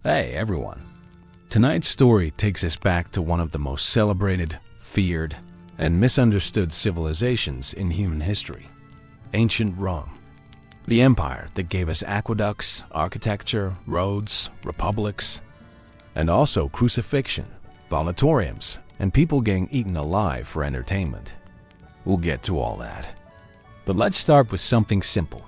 Hey everyone! Tonight's story takes us back to one of the most celebrated, feared, and misunderstood civilizations in human history, ancient Rome. The empire that gave us aqueducts, architecture, roads, republics, and also crucifixion, vomitoriums, and people getting eaten alive for entertainment. We'll get to all that. But let's start with something simple.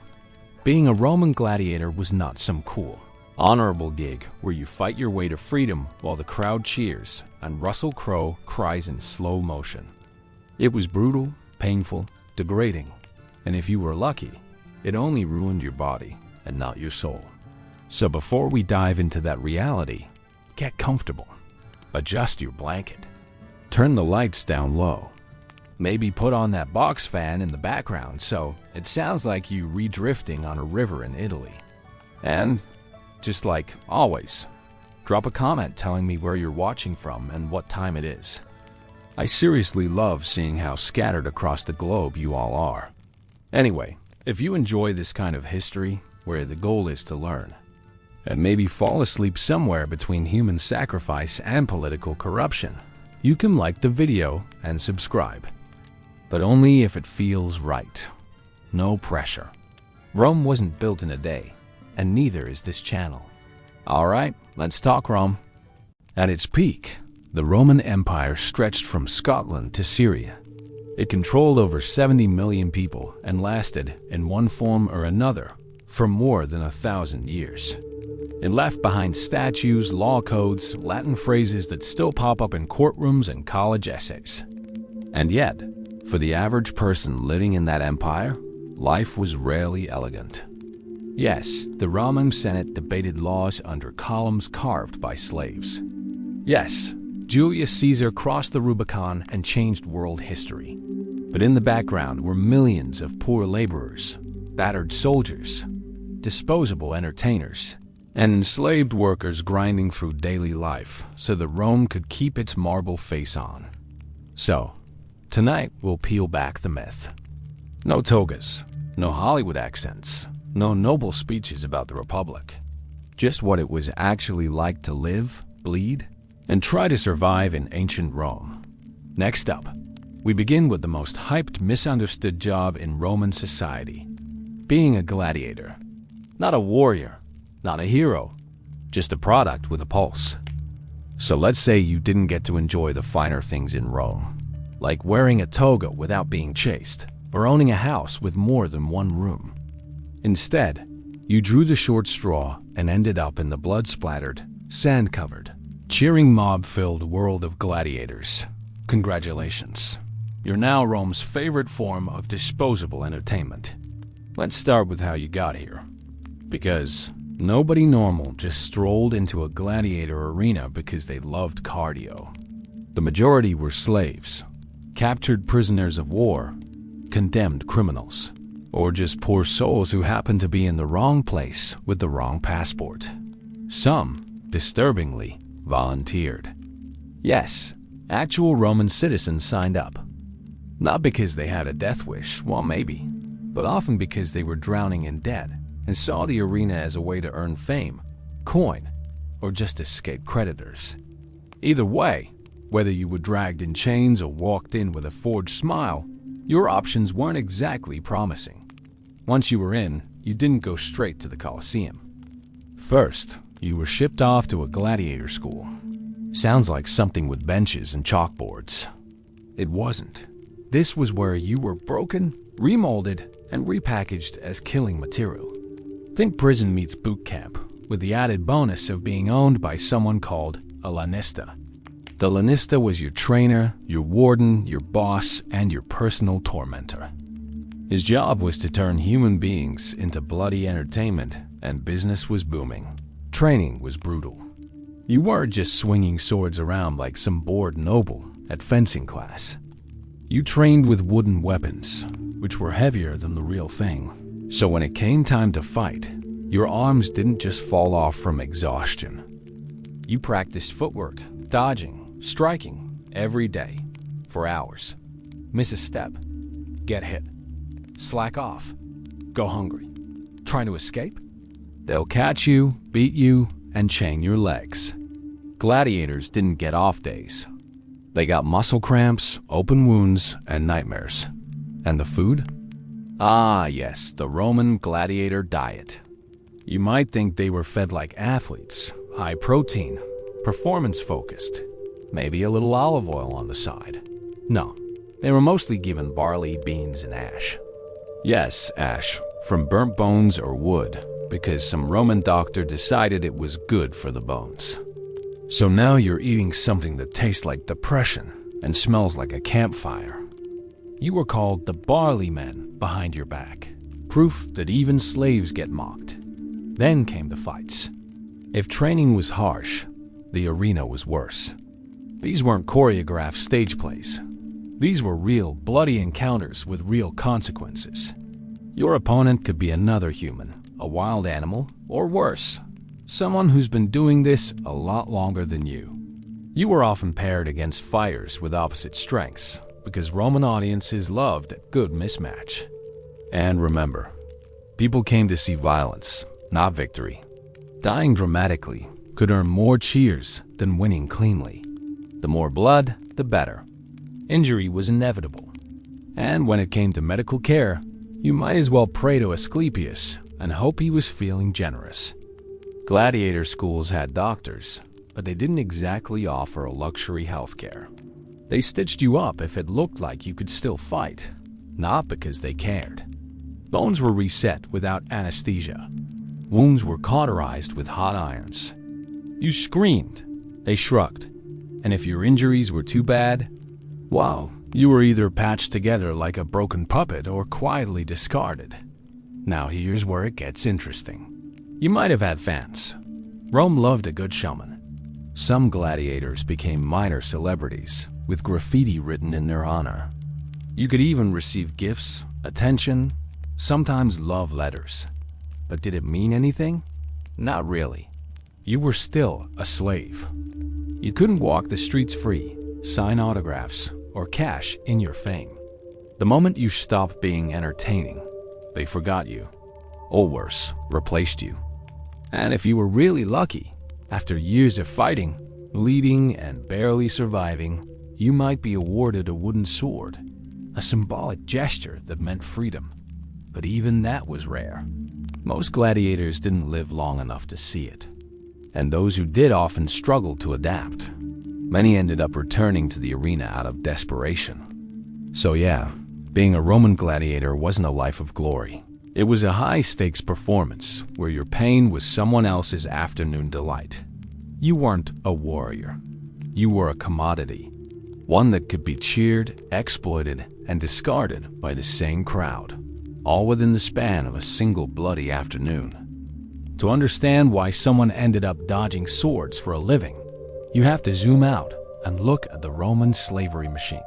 Being a Roman gladiator was not some cool, honorable gig where you fight your way to freedom while the crowd cheers and Russell Crowe cries in slow motion. It was brutal, painful, degrading, and if you were lucky, it only ruined your body and not your soul. So before we dive into that reality, get comfortable. Adjust your blanket. Turn the lights down low. Maybe put on that box fan in the background so it sounds like you redrifting on a river in Italy. And just like always, drop a comment telling me where you're watching from and what time it is. I seriously love seeing how scattered across the globe you all are. Anyway, if you enjoy this kind of history, where the goal is to learn, and maybe fall asleep somewhere between human sacrifice and political corruption, you can like the video and subscribe. But only if it feels right. No pressure. Rome wasn't built in a day, and neither is this channel. Alright, let's talk Rome. At its peak, the Roman Empire stretched from Scotland to Syria. It controlled over 70 million people and lasted, in one form or another, for more than 1,000 years. It left behind statues, law codes, Latin phrases that still pop up in courtrooms and college essays. And yet, for the average person living in that empire, life was rarely elegant. Yes, the Roman Senate debated laws under columns carved by slaves. Yes, Julius Caesar crossed the Rubicon and changed world history. But in the background were millions of poor laborers, battered soldiers, disposable entertainers, and enslaved workers grinding through daily life so that Rome could keep its marble face on. So, tonight we'll peel back the myth. No togas, no Hollywood accents, no noble speeches about the Republic. Just what it was actually like to live, bleed, and try to survive in ancient Rome. Next up, we begin with the most hyped, misunderstood job in Roman society. Being a gladiator. Not a warrior, not a hero, just a product with a pulse. So let's say you didn't get to enjoy the finer things in Rome, like wearing a toga without being chased, or owning a house with more than one room. Instead, you drew the short straw and ended up in the blood-splattered, sand-covered, cheering mob-filled world of gladiators. Congratulations. You're now Rome's favorite form of disposable entertainment. Let's start with how you got here. Because nobody normal just strolled into a gladiator arena because they loved cardio. The majority were slaves, captured prisoners of war, condemned criminals, or just poor souls who happened to be in the wrong place with the wrong passport. Some, disturbingly, volunteered. Yes, actual Roman citizens signed up. Not because they had a death wish, well maybe, but often because they were drowning in debt and saw the arena as a way to earn fame, coin, or just escape creditors. Either way, whether you were dragged in chains or walked in with a forged smile, your options weren't exactly promising. Once you were in, you didn't go straight to the Colosseum. First, you were shipped off to a gladiator school. Sounds like something with benches and chalkboards. It wasn't. This was where you were broken, remolded, and repackaged as killing material. Think prison meets boot camp, with the added bonus of being owned by someone called a lanista. The lanista was your trainer, your warden, your boss, and your personal tormentor. His job was to turn human beings into bloody entertainment, and business was booming. Training was brutal. You weren't just swinging swords around like some bored noble at fencing class. You trained with wooden weapons, which were heavier than the real thing. So when it came time to fight, your arms didn't just fall off from exhaustion. You practiced footwork, dodging, striking every day for hours. Miss a step, get hit, slack off, go hungry, trying to escape. They'll catch you, beat you, and chain your legs. Gladiators didn't get off days. They got muscle cramps, open wounds, and nightmares. And the food? Ah, yes, the Roman gladiator diet. You might think they were fed like athletes, high protein, performance focused, maybe a little olive oil on the side. No, they were mostly given barley, beans, and ash. Yes, ash, from burnt bones or wood, because some Roman doctor decided it was good for the bones. So now you're eating something that tastes like depression and smells like a campfire. You were called the barley men behind your back, proof that even slaves get mocked. Then came the fights. If training was harsh, the arena was worse. These weren't choreographed stage plays. These were real, bloody encounters with real consequences. Your opponent could be another human, a wild animal, or worse, someone who's been doing this a lot longer than you. You were often paired against fighters with opposite strengths, because Roman audiences loved a good mismatch. And remember, people came to see violence, not victory. Dying dramatically could earn more cheers than winning cleanly. The more blood, the better. Injury was inevitable. And when it came to medical care, you might as well pray to Asclepius and hope he was feeling generous. Gladiator schools had doctors, but they didn't exactly offer a luxury healthcare. They stitched you up if it looked like you could still fight, not because they cared. Bones were reset without anesthesia. Wounds were cauterized with hot irons. You screamed, they shrugged, and if your injuries were too bad, well, you were either patched together like a broken puppet or quietly discarded. Now here's where it gets interesting. You might have had fans. Rome loved a good showman. Some gladiators became minor celebrities, with graffiti written in their honor. You could even receive gifts, attention, sometimes love letters. But did it mean anything? Not really. You were still a slave. You couldn't walk the streets free, sign autographs, or cash in your fame. The moment you stopped being entertaining, they forgot you, or worse, replaced you. And if you were really lucky, after years of fighting, bleeding, and barely surviving, you might be awarded a wooden sword, a symbolic gesture that meant freedom. But even that was rare. Most gladiators didn't live long enough to see it, and those who did often struggled to adapt. Many ended up returning to the arena out of desperation. So yeah, being a Roman gladiator wasn't a life of glory. It was a high-stakes performance where your pain was someone else's afternoon delight. You weren't a warrior. You were a commodity, one that could be cheered, exploited, and discarded by the same crowd, all within the span of a single bloody afternoon. To understand why someone ended up dodging swords for a living, you have to zoom out and look at the Roman slavery machine.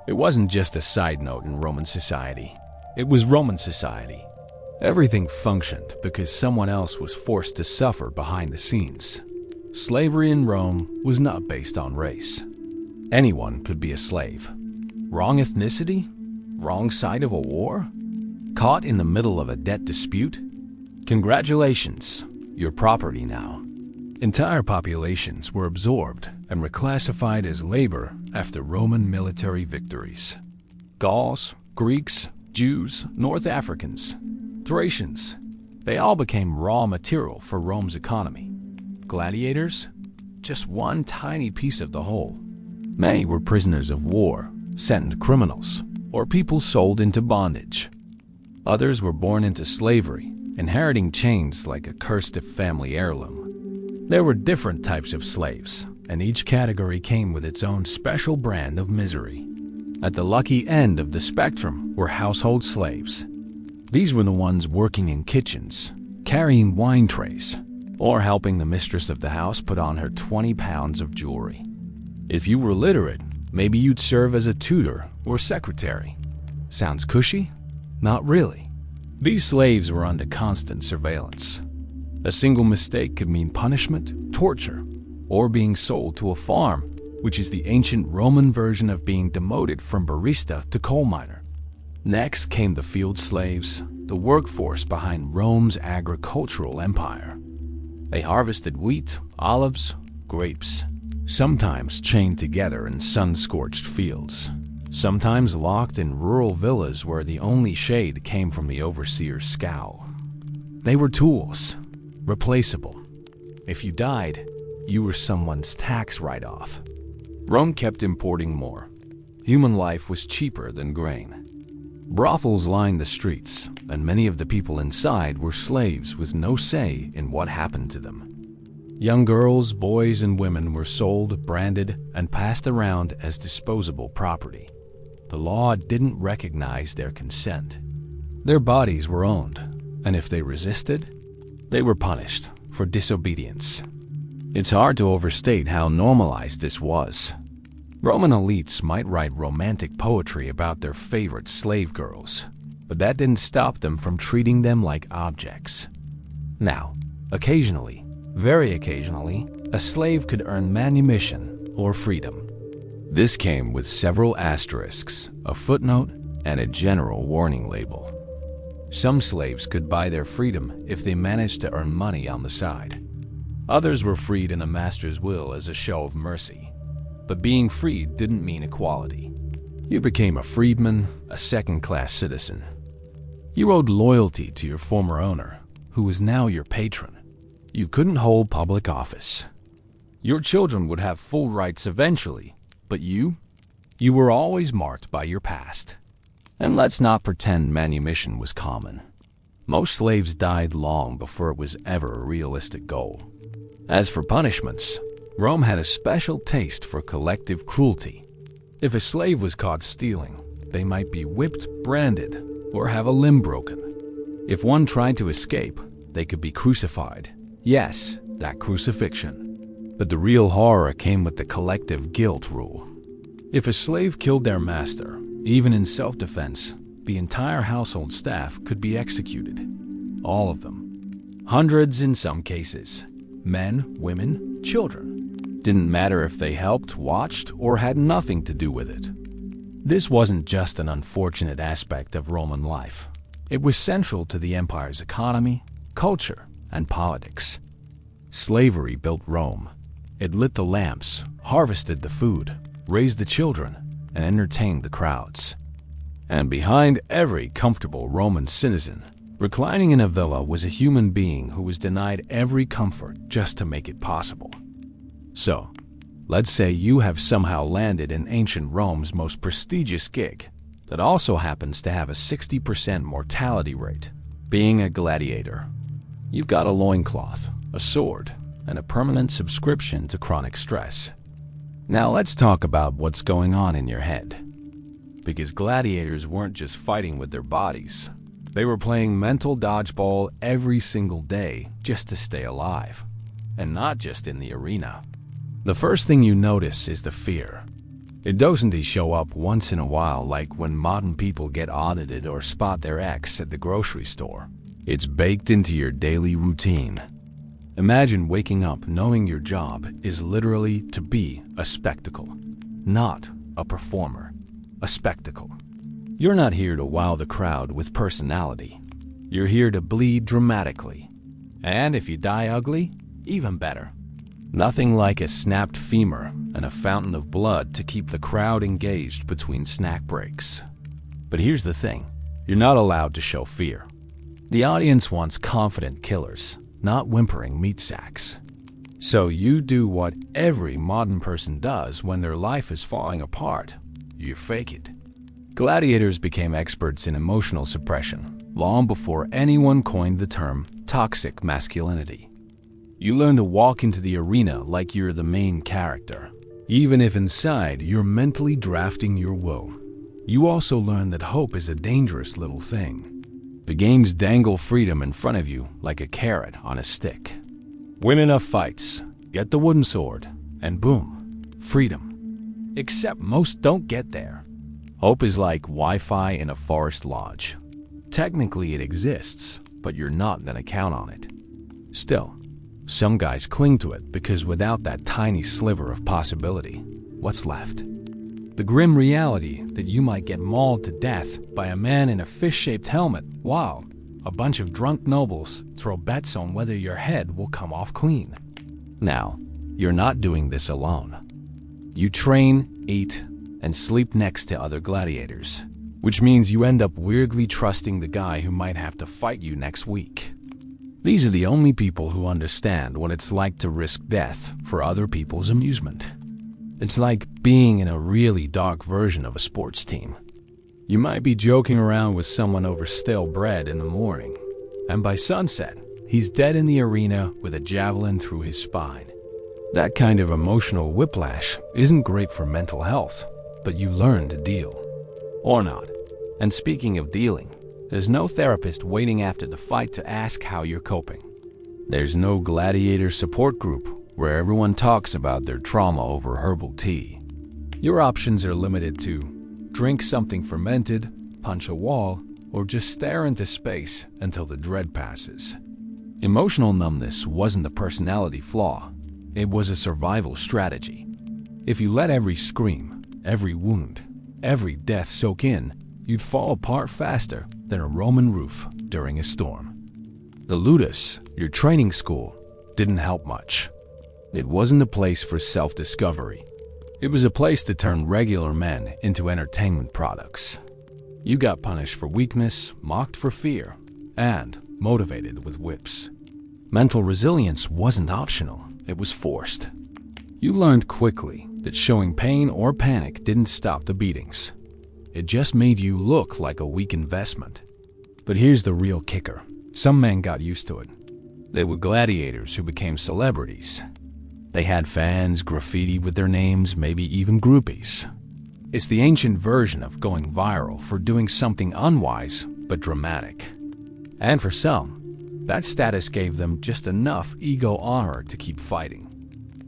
It wasn't just a side note in Roman society. It was Roman society. Everything functioned because someone else was forced to suffer behind the scenes. Slavery in Rome was not based on race. Anyone could be a slave. Wrong ethnicity? Wrong side of a war? Caught in the middle of a debt dispute? Congratulations, you're property now. Entire populations were absorbed and reclassified as labor after Roman military victories. Gauls, Greeks, Jews, North Africans, Thracians, they all became raw material for Rome's economy. Gladiators? Just one tiny piece of the whole. Many were prisoners of war, sentenced criminals, or people sold into bondage. Others were born into slavery, inheriting chains like a cursed family heirloom. There were different types of slaves, and each category came with its own special brand of misery. At the lucky end of the spectrum were household slaves. These were the ones working in kitchens, carrying wine trays, or helping the mistress of the house put on her 20 pounds of jewelry. If you were literate, maybe you'd serve as a tutor or secretary. Sounds cushy? Not really. These slaves were under constant surveillance. A single mistake could mean punishment, torture, or being sold to a farm, which is the ancient Roman version of being demoted from barista to coal miner. Next came the field slaves, the workforce behind Rome's agricultural empire. They harvested wheat, olives, grapes, sometimes chained together in sun-scorched fields, sometimes locked in rural villas where the only shade came from the overseer's scowl. They were tools, replaceable. If you died, you were someone's tax write-off. Rome kept importing more. Human life was cheaper than grain. Brothels lined the streets, and many of the people inside were slaves with no say in what happened to them. Young girls, boys, and women were sold, branded, and passed around as disposable property. The law didn't recognize their consent. Their bodies were owned, and if they resisted, they were punished for disobedience. It's hard to overstate how normalized this was. Roman elites might write romantic poetry about their favorite slave girls, but that didn't stop them from treating them like objects. Now, occasionally, very occasionally, a slave could earn manumission or freedom. This came with several asterisks, a footnote, and a general warning label. Some slaves could buy their freedom if they managed to earn money on the side. Others were freed in a master's will as a show of mercy. But being freed didn't mean equality. You became a freedman, a second-class citizen. You owed loyalty to your former owner, who was now your patron. You couldn't hold public office. Your children would have full rights eventually, but you were always marked by your past. And let's not pretend manumission was common. Most slaves died long before it was ever a realistic goal. As for punishments, Rome had a special taste for collective cruelty. If a slave was caught stealing, they might be whipped, branded, or have a limb broken. If one tried to escape, they could be crucified. Yes, that crucifixion. But the real horror came with the collective guilt rule. If a slave killed their master, even in self-defense, the entire household staff could be executed. All of them. Hundreds in some cases. Men, women, children. Didn't matter if they helped, watched, or had nothing to do with it. This wasn't just an unfortunate aspect of Roman life. It was central to the empire's economy, culture, and politics. Slavery built Rome. It lit the lamps, harvested the food, raised the children, and entertained the crowds. And behind every comfortable Roman citizen, reclining in a villa was a human being who was denied every comfort just to make it possible. So, let's say you have somehow landed in ancient Rome's most prestigious gig that also happens to have a 60% mortality rate, being a gladiator. You've got a loincloth, a sword, and a permanent subscription to chronic stress. Now let's talk about what's going on in your head. Because gladiators weren't just fighting with their bodies. They were playing mental dodgeball every single day just to stay alive. And not just in the arena. The first thing you notice is the fear. It doesn't show up once in a while like when modern people get audited or spot their ex at the grocery store. It's baked into your daily routine. Imagine waking up knowing your job is literally to be a spectacle, not a performer. A spectacle. You're not here to wow the crowd with personality. You're here to bleed dramatically. And if you die ugly, even better. Nothing like a snapped femur and a fountain of blood to keep the crowd engaged between snack breaks. But here's the thing, you're not allowed to show fear. The audience wants confident killers, not whimpering meat sacks. So you do what every modern person does when their life is falling apart. You fake it. Gladiators became experts in emotional suppression long before anyone coined the term toxic masculinity. You learn to walk into the arena like you're the main character, even if inside you're mentally drafting your woe. You also learn that hope is a dangerous little thing. The games dangle freedom in front of you like a carrot on a stick. Win enough fights, get the wooden sword, and boom, freedom. Except most don't get there. Hope is like Wi-Fi in a forest lodge. Technically it exists, but you're not gonna count on it. Still, some guys cling to it because without that tiny sliver of possibility, what's left? The grim reality that you might get mauled to death by a man in a fish-shaped helmet while, a bunch of drunk nobles throw bets on whether your head will come off clean. Now, you're not doing this alone. You train, eat, and sleep next to other gladiators, which means you end up weirdly trusting the guy who might have to fight you next week. These are the only people who understand what it's like to risk death for other people's amusement. It's like being in a really dark version of a sports team. You might be joking around with someone over stale bread in the morning, and by sunset, he's dead in the arena with a javelin through his spine. That kind of emotional whiplash isn't great for mental health, but you learn to deal. Or not. And speaking of dealing, there's no therapist waiting after the fight to ask how you're coping. There's no gladiator support group where everyone talks about their trauma over herbal tea. Your options are limited to drink something fermented, punch a wall, or just stare into space until the dread passes. Emotional numbness wasn't a personality flaw. It was a survival strategy. If you let every scream, every wound, every death soak in, you'd fall apart faster than a Roman roof during a storm. The Ludus, your training school, didn't help much. It wasn't a place for self-discovery. It was a place to turn regular men into entertainment products. You got punished for weakness, mocked for fear, and motivated with whips. Mental resilience wasn't optional, it was forced. You learned quickly that showing pain or panic didn't stop the beatings. It just made you look like a weak investment. But here's the real kicker. Some men got used to it. They were gladiators who became celebrities. They had fans, graffiti with their names, maybe even groupies. It's the ancient version of going viral for doing something unwise but dramatic. And for some, that status gave them just enough ego honor to keep fighting.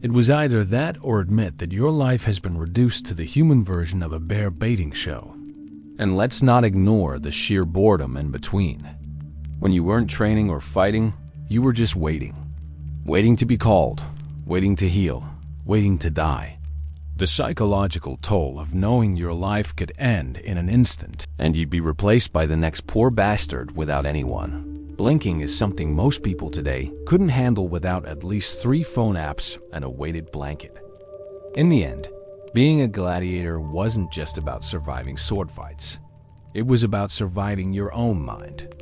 It was either that or admit that your life has been reduced to the human version of a bear baiting show. And let's not ignore the sheer boredom in between. When you weren't training or fighting, you were just waiting. Waiting to be called, waiting to heal, waiting to die. The psychological toll of knowing your life could end in an instant and you'd be replaced by the next poor bastard without anyone. Blinking is something most people today couldn't handle without at least 3 phone apps and a weighted blanket. In the end, being a gladiator wasn't just about surviving sword fights. It was about surviving your own mind.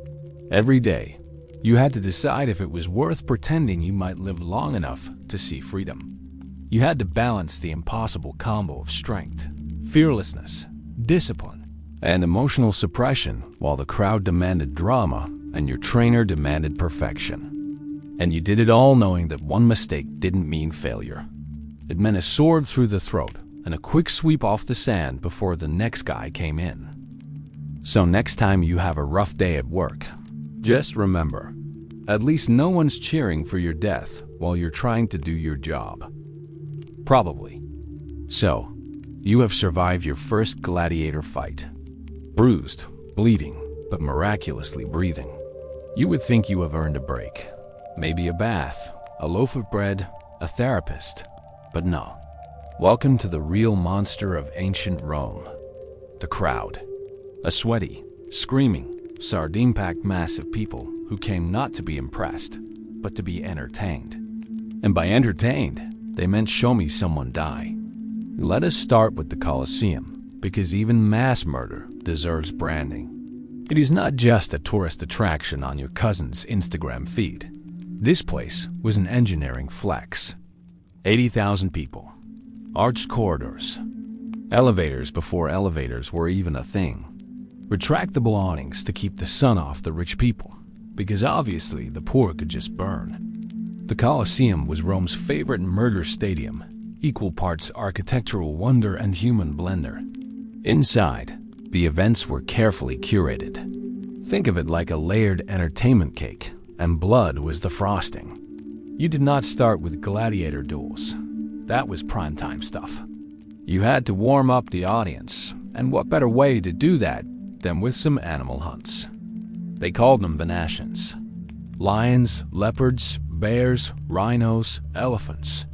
Every day, you had to decide if it was worth pretending you might live long enough to see freedom. You had to balance the impossible combo of strength, fearlessness, discipline, and emotional suppression while the crowd demanded drama and your trainer demanded perfection. And you did it all knowing that one mistake didn't mean failure. It meant a sword through the throat and a quick sweep off the sand before the next guy came in. So next time you have a rough day at work, just remember, at least no one's cheering for your death while you're trying to do your job. Probably. So, you have survived your first gladiator fight. Bruised, bleeding, but miraculously breathing. You would think you have earned a break. Maybe a bath, a loaf of bread, a therapist. But no. Welcome to the real monster of ancient Rome. The crowd. A sweaty, screaming, sardine-packed mass of people who came not to be impressed, but to be entertained. And by entertained, they meant show me someone die. Let us start with the Colosseum, because even mass murder deserves branding. It is not just a tourist attraction on your cousin's Instagram feed. This place was an engineering flex. 80,000 people, arched corridors, elevators before elevators were even a thing, retractable awnings to keep the sun off the rich people, because obviously the poor could just burn. The Colosseum was Rome's favorite murder stadium, equal parts architectural wonder and human blender. Inside, the events were carefully curated. Think of it like a layered entertainment cake, and blood was the frosting. You did not start with gladiator duels. That was primetime stuff. You had to warm up the audience, and what better way to do that than with some animal hunts? They called them Venetians. Lions, leopards, bears, rhinos, elephants.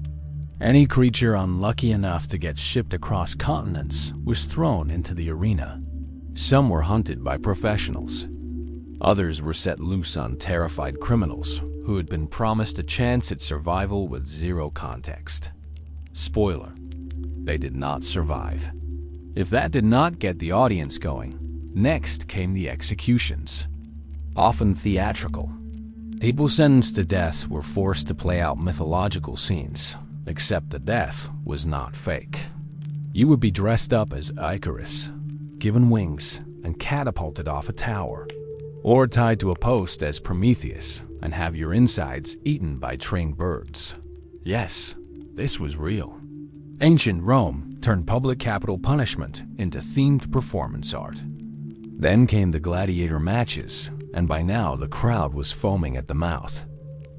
Any creature unlucky enough to get shipped across continents was thrown into the arena. Some were hunted by professionals. Others were set loose on terrified criminals who had been promised a chance at survival with zero context. Spoiler: they did not survive. If that did not get the audience going, next came the executions. Often theatrical. People sentenced to death were forced to play out mythological scenes, except the death was not fake. You would be dressed up as Icarus, given wings, and catapulted off a tower, or tied to a post as Prometheus and have your insides eaten by trained birds. Yes, this was real. Ancient Rome turned public capital punishment into themed performance art. Then came the gladiator matches, and by now the crowd was foaming at the mouth.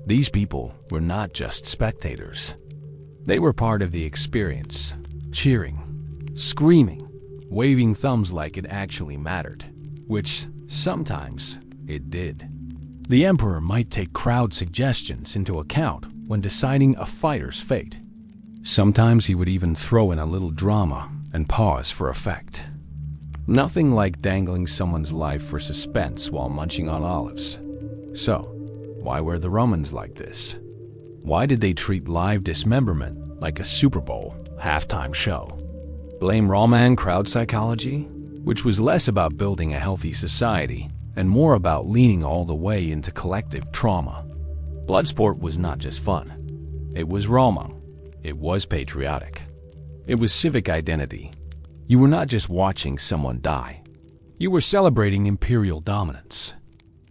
These people were not just spectators. They were part of the experience, cheering, screaming, waving thumbs like it actually mattered, which sometimes it did. The emperor might take crowd suggestions into account when deciding a fighter's fate. Sometimes he would even throw in a little drama and pause for effect. Nothing like dangling someone's life for suspense while munching on olives. So, why were the Romans like this? Why did they treat live dismemberment like a Super Bowl halftime show? Blame Roman crowd psychology, which was less about building a healthy society and more about leaning all the way into collective trauma. Bloodsport was not just fun. It was Roma. It was patriotic. It was civic identity. You were not just watching someone die. You were celebrating imperial dominance.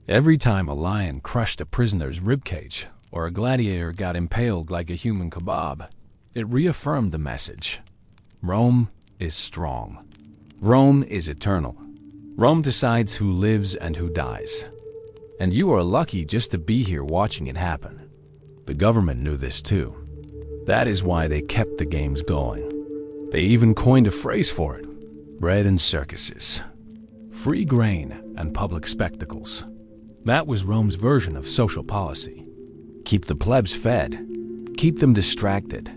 Every time a lion crushed a prisoner's ribcage or a gladiator got impaled like a human kebab, it reaffirmed the message. Rome is strong. Rome is eternal. Rome decides who lives and who dies. And you are lucky just to be here watching it happen. The government knew this too. That is why they kept the games going. They even coined a phrase for it: bread and circuses. Free grain and public spectacles. That was Rome's version of social policy. Keep the plebs fed. Keep them distracted.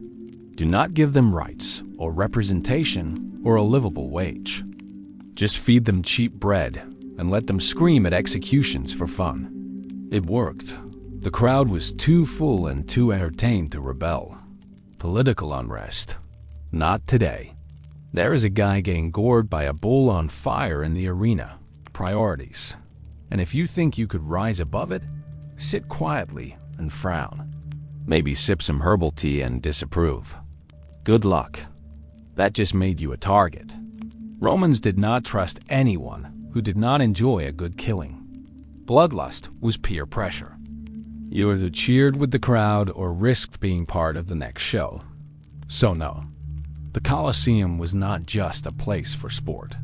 Do not give them rights or representation or a livable wage. Just feed them cheap bread and let them scream at executions for fun. It worked. The crowd was too full and too entertained to rebel. Political unrest. Not today. There is a guy getting gored by a bull on fire in the arena. Priorities. And if you think you could rise above it, sit quietly and frown. Maybe sip some herbal tea and disapprove. Good luck. That just made you a target. Romans did not trust anyone who did not enjoy a good killing. Bloodlust was peer pressure. You either cheered with the crowd or risked being part of the next show. So no, the Colosseum was not just a place for sport.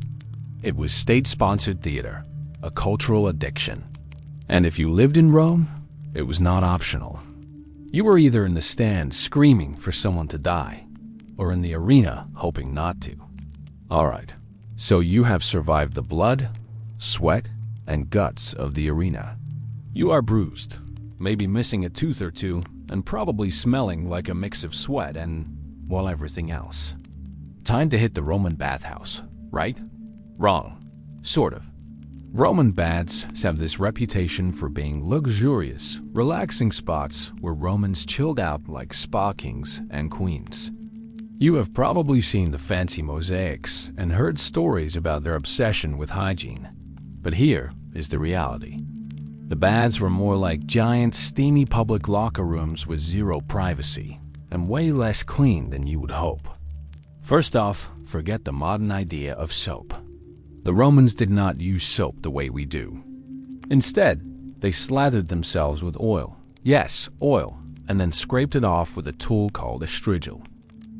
It was state-sponsored theater, a cultural addiction. And if you lived in Rome, it was not optional. You were either in the stands screaming for someone to die, or in the arena hoping not to. All right, so you have survived the blood, sweat, and guts of the arena. You are bruised, maybe missing a tooth or two, and probably smelling like a mix of sweat and, well, everything else. Time to hit the Roman bathhouse, right? Wrong. Sort of. Roman baths have this reputation for being luxurious, relaxing spots where Romans chilled out like spa kings and queens. You have probably seen the fancy mosaics and heard stories about their obsession with hygiene. But here is the reality. The baths were more like giant, steamy public locker rooms with zero privacy, and way less clean than you would hope. First off, forget the modern idea of soap. The Romans did not use soap the way we do. Instead, they slathered themselves with oil. Yes, oil, and then scraped it off with a tool called a strigil.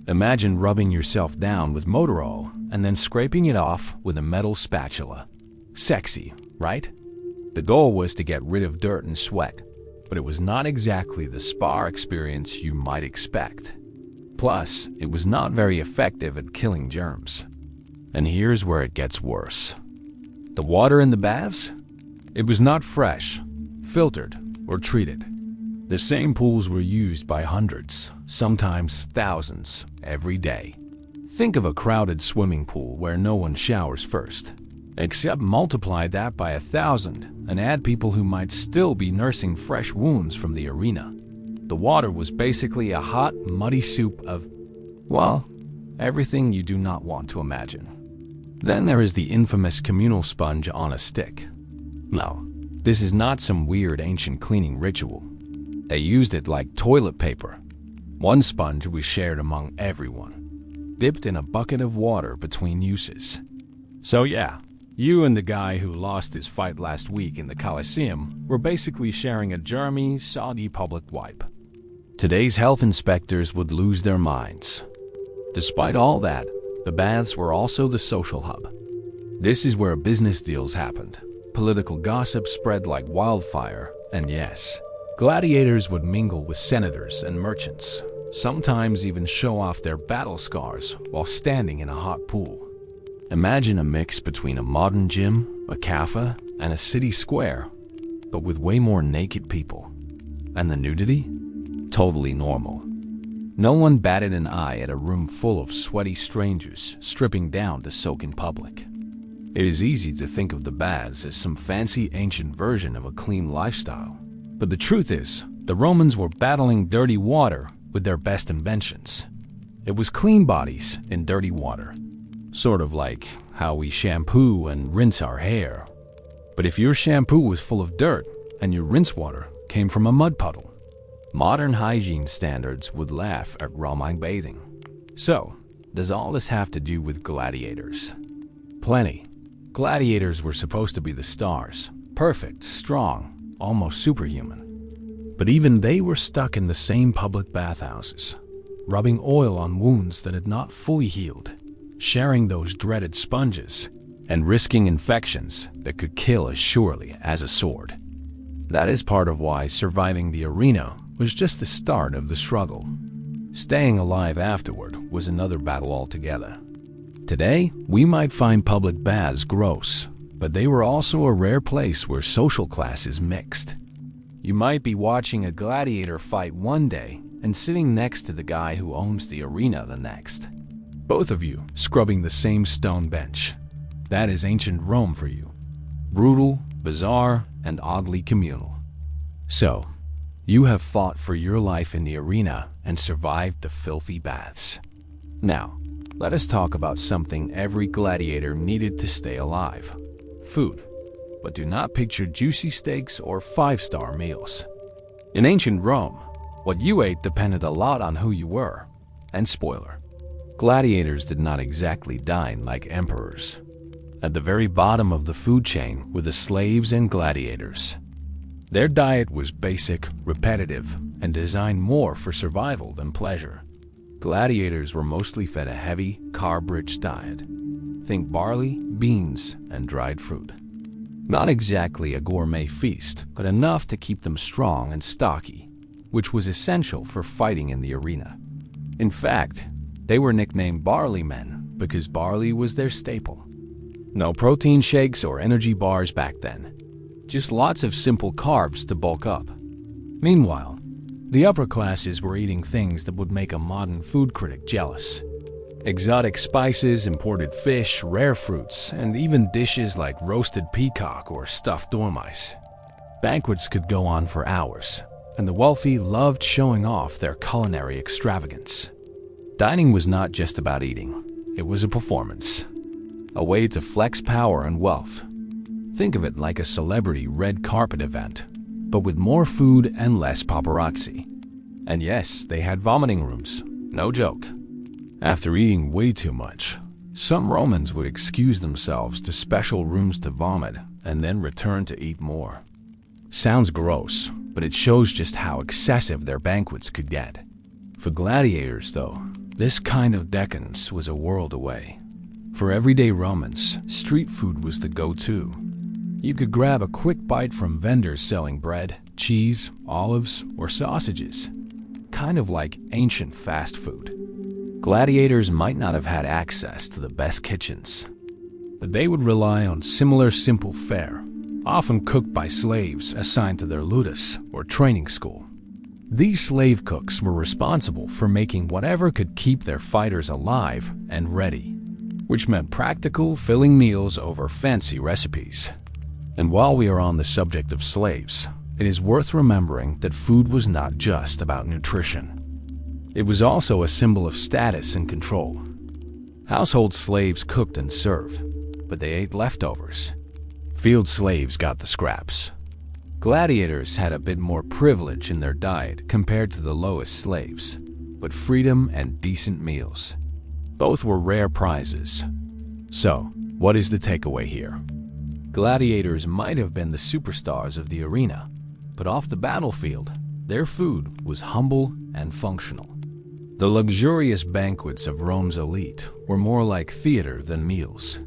Imagine rubbing yourself down with motor oil and then scraping it off with a metal spatula. Sexy, right? The goal was to get rid of dirt and sweat, but it was not exactly the spa experience you might expect. Plus, it was not very effective at killing germs. And here's where it gets worse. The water in the baths? It was not fresh, filtered, or treated. The same pools were used by hundreds, sometimes thousands, every day. Think of a crowded swimming pool where no one showers first. Except multiply that by 1,000 and add people who might still be nursing fresh wounds from the arena. The water was basically a hot, muddy soup of, well, everything you do not want to imagine. Then there is the infamous communal sponge on a stick. No, this is not some weird ancient cleaning ritual. They used it like toilet paper. One sponge was shared among everyone, dipped in a bucket of water between uses. So yeah, you and the guy who lost his fight last week in the Coliseum were basically sharing a germy, soggy public wipe. Today's health inspectors would lose their minds. Despite all that, the baths were also the social hub. This is where business deals happened, political gossip spread like wildfire, and yes, gladiators would mingle with senators and merchants, sometimes even show off their battle scars while standing in a hot pool. Imagine a mix between a modern gym, a cafe, and a city square, but with way more naked people. And the nudity? Totally normal. No one batted an eye at a room full of sweaty strangers stripping down to soak in public. It is easy to think of the baths as some fancy ancient version of a clean lifestyle. But the truth is, the Romans were battling dirty water with their best inventions. It was clean bodies in dirty water. Sort of like how we shampoo and rinse our hair. But if your shampoo was full of dirt and your rinse water came from a mud puddle, modern hygiene standards would laugh at Roman bathing. So, does all this have to do with gladiators? Plenty. Gladiators were supposed to be the stars. Perfect, strong, almost superhuman. But even they were stuck in the same public bathhouses, rubbing oil on wounds that had not fully healed, sharing those dreaded sponges, and risking infections that could kill as surely as a sword. That is part of why surviving the arena was just the start of the struggle. Staying alive afterward was another battle altogether. Today, we might find public baths gross, but they were also a rare place where social classes mixed. You might be watching a gladiator fight one day and sitting next to the guy who owns the arena the next. Both of you scrubbing the same stone bench. That is ancient Rome for you. Brutal, bizarre, and oddly communal. So, you have fought for your life in the arena and survived the filthy baths. Now, let us talk about something every gladiator needed to stay alive. Food. But do not picture juicy steaks or five-star meals. In ancient Rome, what you ate depended a lot on who you were. And spoiler, gladiators did not exactly dine like emperors. At the very bottom of the food chain were the slaves and gladiators. Their diet was basic, repetitive, and designed more for survival than pleasure. Gladiators were mostly fed a heavy, carb-rich diet. Think barley, beans, and dried fruit. Not exactly a gourmet feast, but enough to keep them strong and stocky, which was essential for fighting in the arena. In fact, they were nicknamed barley men because barley was their staple. No protein shakes or energy bars back then. Just lots of simple carbs to bulk up. Meanwhile, the upper classes were eating things that would make a modern food critic jealous. Exotic spices, imported fish, rare fruits, and even dishes like roasted peacock or stuffed dormice. Banquets could go on for hours, and the wealthy loved showing off their culinary extravagance. Dining was not just about eating, it was a performance. A way to flex power and wealth. Think of it like a celebrity red carpet event, but with more food and less paparazzi. And yes, they had vomiting rooms, no joke. After eating way too much, some Romans would excuse themselves to special rooms to vomit and then return to eat more. Sounds gross, but it shows just how excessive their banquets could get. For gladiators, though, this kind of decadence was a world away. For everyday Romans, street food was the go-to. You could grab a quick bite from vendors selling bread, cheese, olives, or sausages. Kind of like ancient fast food. Gladiators might not have had access to the best kitchens, but they would rely on similar simple fare, often cooked by slaves assigned to their ludus or training school. These slave cooks were responsible for making whatever could keep their fighters alive and ready. which meant practical, filling meals over fancy recipes. And while we are on the subject of slaves, it is worth remembering that food was not just about nutrition. It was also a symbol of status and control. Household slaves cooked and served, but they ate leftovers. Field slaves got the scraps. Gladiators had a bit more privilege in their diet compared to the lowest slaves, but freedom and decent meals. Both were rare prizes. So, what is the takeaway here? Gladiators might have been the superstars of the arena, but off the battlefield, their food was humble and functional. The luxurious banquets of Rome's elite were more like theater than meals,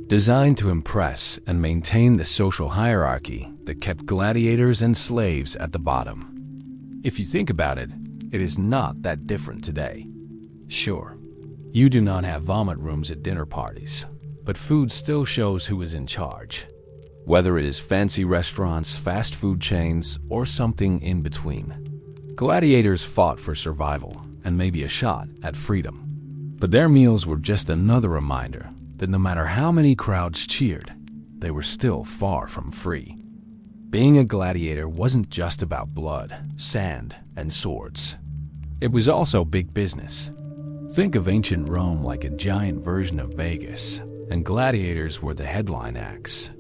designed to impress and maintain the social hierarchy that kept gladiators and slaves at the bottom. If you think about it, it is not that different today. Sure, you do not have vomit rooms at dinner parties, but food still shows who is in charge. Whether it is fancy restaurants, fast food chains, or something in between. Gladiators fought for survival and maybe a shot at freedom. But their meals were just another reminder that no matter how many crowds cheered, they were still far from free. Being a gladiator wasn't just about blood, sand, and swords. It was also big business. Think of ancient Rome like a giant version of Vegas, and gladiators were the headline acts.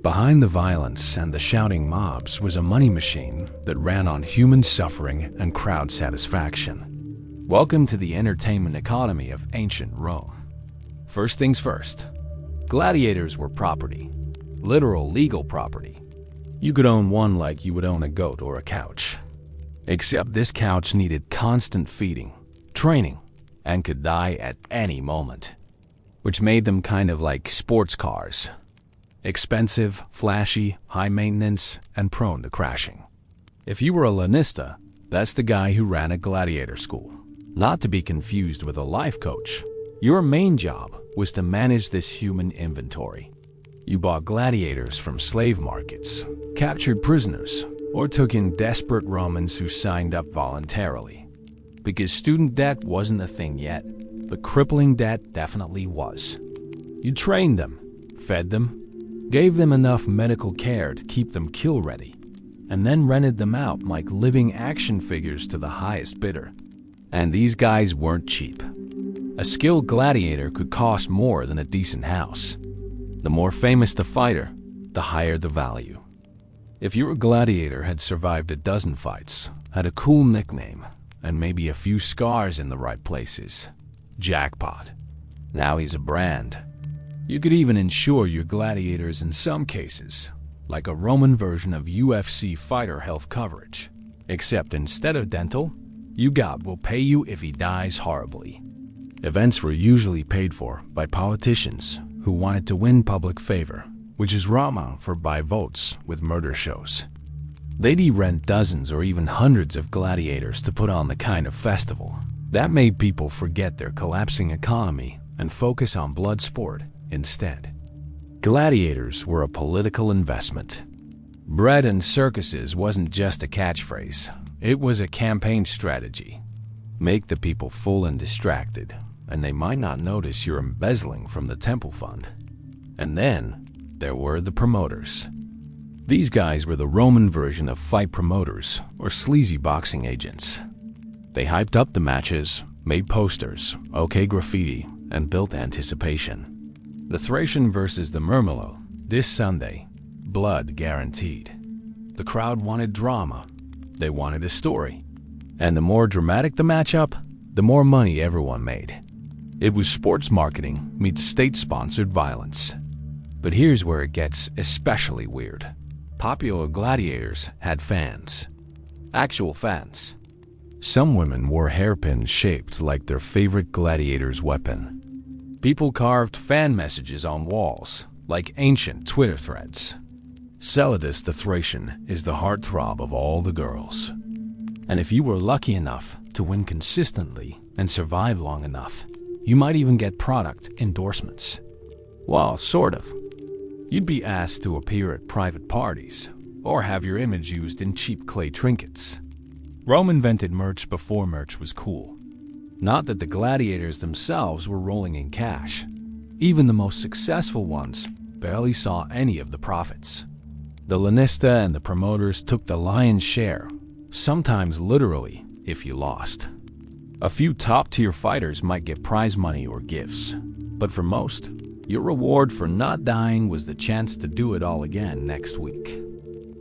Behind the violence and the shouting mobs was a money machine that ran on human suffering and crowd satisfaction. Welcome to the entertainment economy of ancient Rome. First things first, gladiators were property, literal legal property. You could own one like you would own a goat or a couch. Except this couch needed constant feeding, training, and could die at any moment, which made them kind of like sports cars. Expensive, flashy, high maintenance, and prone to crashing. If you were a lanista, that's the guy who ran a gladiator school. Not to be confused with a life coach. Your main job was to manage this human inventory. You bought gladiators from slave markets, captured prisoners, or took in desperate Romans who signed up voluntarily. Because student debt wasn't a thing yet, but crippling debt definitely was. You trained them, fed them, gave them enough medical care to keep them kill-ready, and then rented them out like living action figures to the highest bidder. And these guys weren't cheap. A skilled gladiator could cost more than a decent house. The more famous the fighter, the higher the value. If your gladiator had survived a dozen fights, had a cool nickname, and maybe a few scars in the right places, jackpot. Now he's a brand. You could even insure your gladiators in some cases, like a Roman version of UFC fighter health coverage. Except instead of dental, you got will pay you if he dies horribly. Events were usually paid for by politicians who wanted to win public favor, which is Rama for buy votes with murder shows. They'd rent dozens or even hundreds of gladiators to put on the kind of festival. That made people forget their collapsing economy and focus on blood sport instead. Gladiators were a political investment. Bread and circuses wasn't just a catchphrase. It was a campaign strategy. Make the people full and distracted, and they might not notice you're embezzling from the temple fund. And then there were the promoters. These guys were the Roman version of fight promoters or sleazy boxing agents. They hyped up the matches, made posters, okay graffiti, and built anticipation. The Thracian versus the Murmillo, this Sunday, blood guaranteed. The crowd wanted drama. They wanted a story. And the more dramatic the matchup, the more money everyone made. It was sports marketing meets state-sponsored violence. But here's where it gets especially weird. Popular gladiators had fans. Actual fans. Some women wore hairpins shaped like their favorite gladiator's weapon. People carved fan messages on walls, like ancient Twitter threads. Celadus the Thracian is the heartthrob of all the girls. And if you were lucky enough to win consistently and survive long enough, you might even get product endorsements. Well, sort of. You'd be asked to appear at private parties, or have your image used in cheap clay trinkets. Rome invented merch before merch was cool. Not that the gladiators themselves were rolling in cash. Even the most successful ones barely saw any of the profits. The lanista and the promoters took the lion's share, sometimes literally if you lost. A few top-tier fighters might get prize money or gifts, but for most, your reward for not dying was the chance to do it all again next week.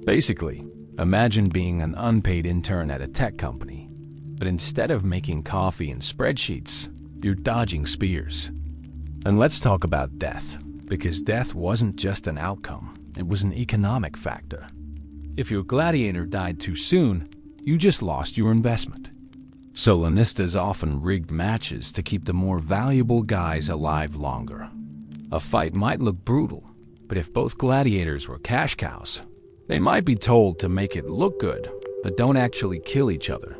Basically, imagine being an unpaid intern at a tech company, but instead of making coffee and spreadsheets, you're dodging spears. And let's talk about death, because death wasn't just an outcome, it was an economic factor. If your gladiator died too soon, you just lost your investment. So lanistas often rigged matches to keep the more valuable guys alive longer. A fight might look brutal, but if both gladiators were cash cows, they might be told to make it look good, but don't actually kill each other.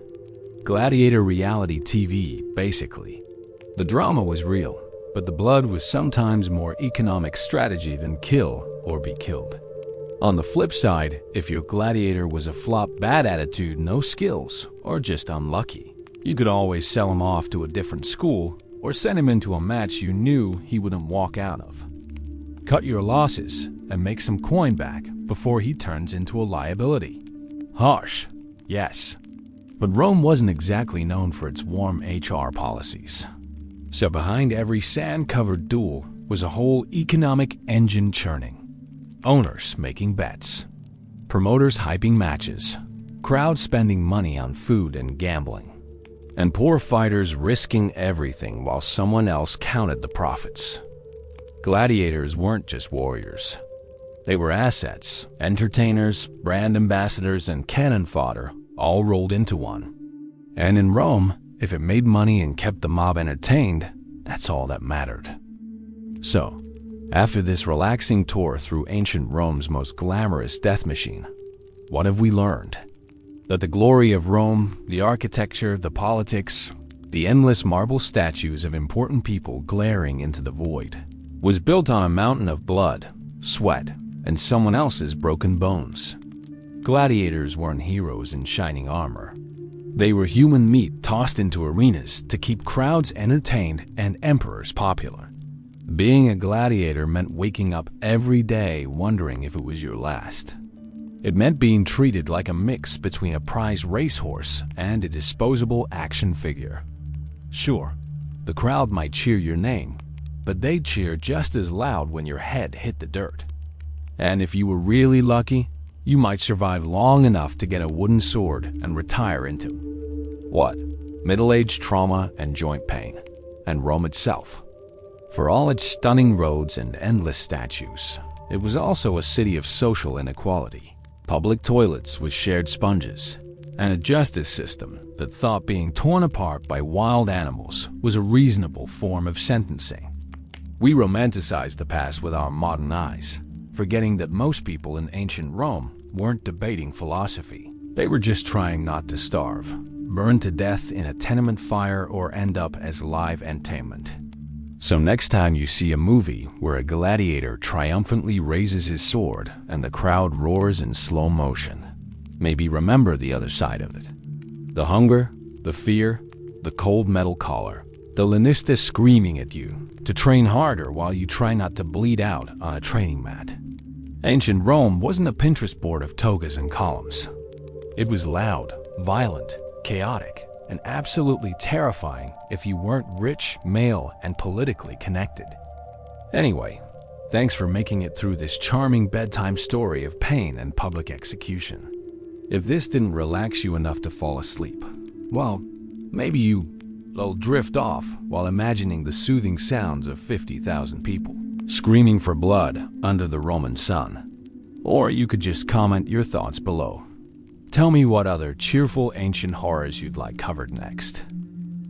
Gladiator reality TV, basically. The drama was real, but the blood was sometimes more economic strategy than kill or be killed. On the flip side, if your gladiator was a flop, bad attitude, no skills, or just unlucky, you could always sell him off to a different school or send him into a match you knew he wouldn't walk out of. Cut your losses and make some coin back before he turns into a liability. Harsh, yes, but Rome wasn't exactly known for its warm HR policies. So behind every sand-covered duel was a whole economic engine churning. Owners making bets, promoters hyping matches, crowds spending money on food and gambling, and poor fighters risking everything while someone else counted the profits. Gladiators weren't just warriors. They were assets, entertainers, brand ambassadors, and cannon fodder, all rolled into one. And in Rome, if it made money and kept the mob entertained, that's all that mattered. So, after this relaxing tour through ancient Rome's most glamorous death machine, what have we learned? That the glory of Rome, the architecture, the politics, the endless marble statues of important people glaring into the void, was built on a mountain of blood, sweat, and someone else's broken bones. Gladiators weren't heroes in shining armor. They were human meat tossed into arenas to keep crowds entertained and emperors popular. Being a gladiator meant waking up every day wondering if it was your last. It meant being treated like a mix between a prize racehorse and a disposable action figure. Sure, the crowd might cheer your name, but they'd cheer just as loud when your head hit the dirt. And if you were really lucky, you might survive long enough to get a wooden sword and retire into what? Middle-age trauma and joint pain, and Rome itself. For all its stunning roads and endless statues, it was also a city of social inequality. Public toilets with shared sponges, and a justice system that thought being torn apart by wild animals was a reasonable form of sentencing. We romanticize the past with our modern eyes, forgetting that most people in ancient Rome weren't debating philosophy. They were just trying not to starve, burn to death in a tenement fire, or end up as live entertainment. So next time you see a movie where a gladiator triumphantly raises his sword and the crowd roars in slow motion, maybe remember the other side of it. The hunger, the fear, the cold metal collar, the lanista screaming at you to train harder while you try not to bleed out on a training mat. Ancient Rome wasn't a Pinterest board of togas and columns. It was loud, violent, chaotic, and absolutely terrifying if you weren't rich, male, and politically connected. Anyway, thanks for making it through this charming bedtime story of pain and public execution. If this didn't relax you enough to fall asleep, well, maybe you'll drift off while imagining the soothing sounds of 50,000 people screaming for blood under the Roman sun. Or you could just comment your thoughts below. Tell me what other cheerful ancient horrors you'd like covered next.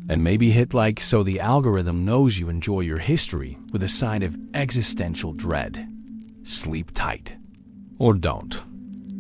And maybe hit like so the algorithm knows you enjoy your history with a side of existential dread. Sleep tight. Or don't.